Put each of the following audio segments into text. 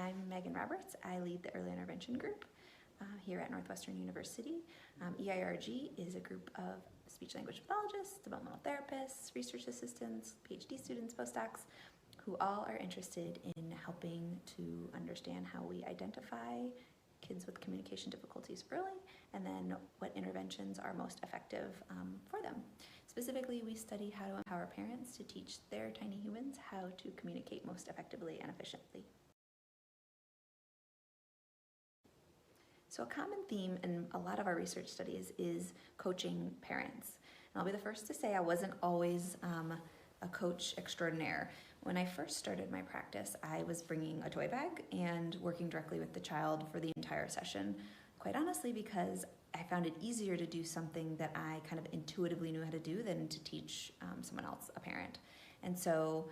I'm Megan Roberts. I lead the Early Intervention Group here at Northwestern University. EIRG is a group of speech-language pathologists, developmental therapists, research assistants, PhD students, postdocs, who all are interested in helping to understand how we identify kids with communication difficulties early, and then what interventions are most effective for them. Specifically, we study how to empower parents to teach their tiny humans how to communicate most effectively and efficiently. So a common theme in a lot of our research studies is coaching parents. And I'll be the first to say I wasn't always a coach extraordinaire. When I first started my practice, I was bringing a toy bag and working directly with the child for the entire session, quite honestly because I found it easier to do something that I kind of intuitively knew how to do than to teach someone else, a parent. And so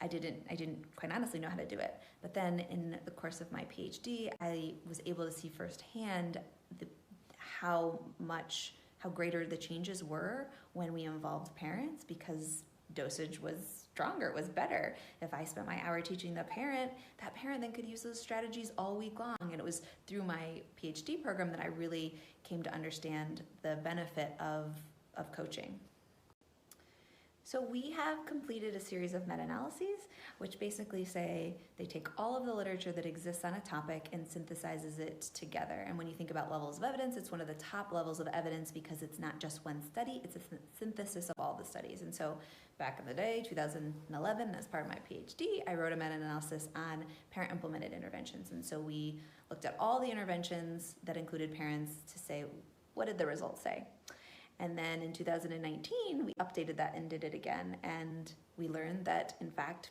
I didn't quite honestly know how to do it. But then in the course of my PhD, I was able to see firsthand how greater the changes were when we involved parents, because dosage was stronger, it was better. If I spent my hour teaching the parent, that parent then could use those strategies all week long. And it was through my PhD program that I really came to understand the benefit of coaching. So we have completed a series of meta-analyses, which basically say they take all of the literature that exists on a topic and synthesizes it together. And when you think about levels of evidence, it's one of the top levels of evidence because it's not just one study, it's a synthesis of all the studies. And so back in the day, 2011, as part of my PhD, I wrote a meta-analysis on parent-implemented interventions. And so we looked at all the interventions that included parents to say, what did the results say? And then in 2019, we updated that and did it again. And we learned that, in fact,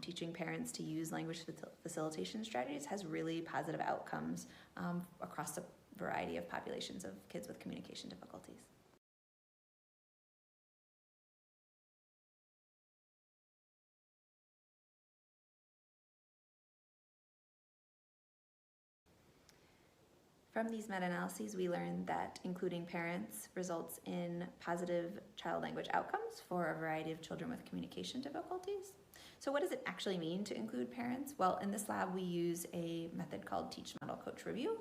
teaching parents to use language facilitation strategies has really positive outcomes across a variety of populations of kids with communication difficulties. From these meta-analyses, we learned that including parents results in positive child language outcomes for a variety of children with communication difficulties. So what does it actually mean to include parents? Well, in this lab, we use a method called Teach, Model, Coach, Review,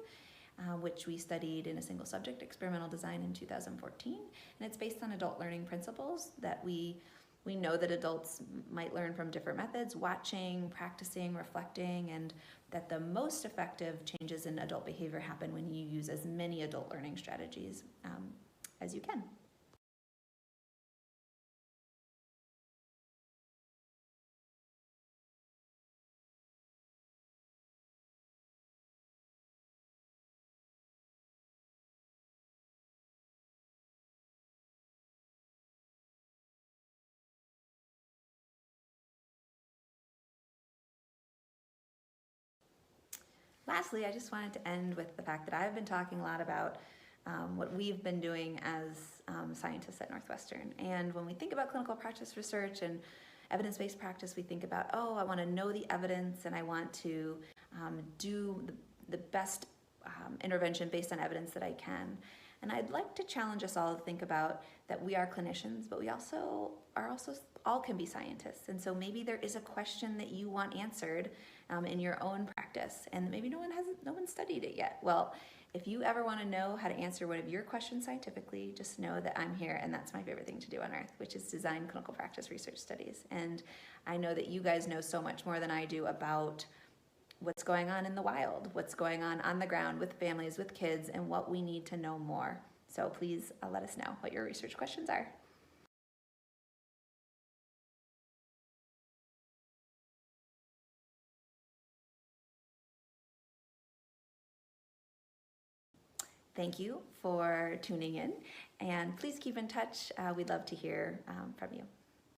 which we studied in a single subject experimental design in 2014. And it's based on adult learning principles that we know that adults might learn from different methods, watching, practicing, reflecting, and that the most effective changes in adult behavior happen when you use as many adult learning strategies as you can. Lastly, I just wanted to end with the fact that I've been talking a lot about what we've been doing as scientists at Northwestern. And when we think about clinical practice research and evidence-based practice, we think about, oh, I want to know the evidence and I want to do the best intervention based on evidence that I can. And I'd like to challenge us all to think about that we are clinicians, but we also all can be scientists. And so maybe there is a question that you want answered in your own practice, and maybe no one studied it yet. Well, if you ever want to know how to answer one of your questions scientifically, just know that I'm here, and that's my favorite thing to do on earth, which is design clinical practice research studies. And I know that you guys know so much more than I do about what's going on in the wild, what's going on the ground with families, with kids, and what we need to know more. So please let us know what your research questions are. Thank you for tuning in, and please keep in touch. We'd love to hear from you.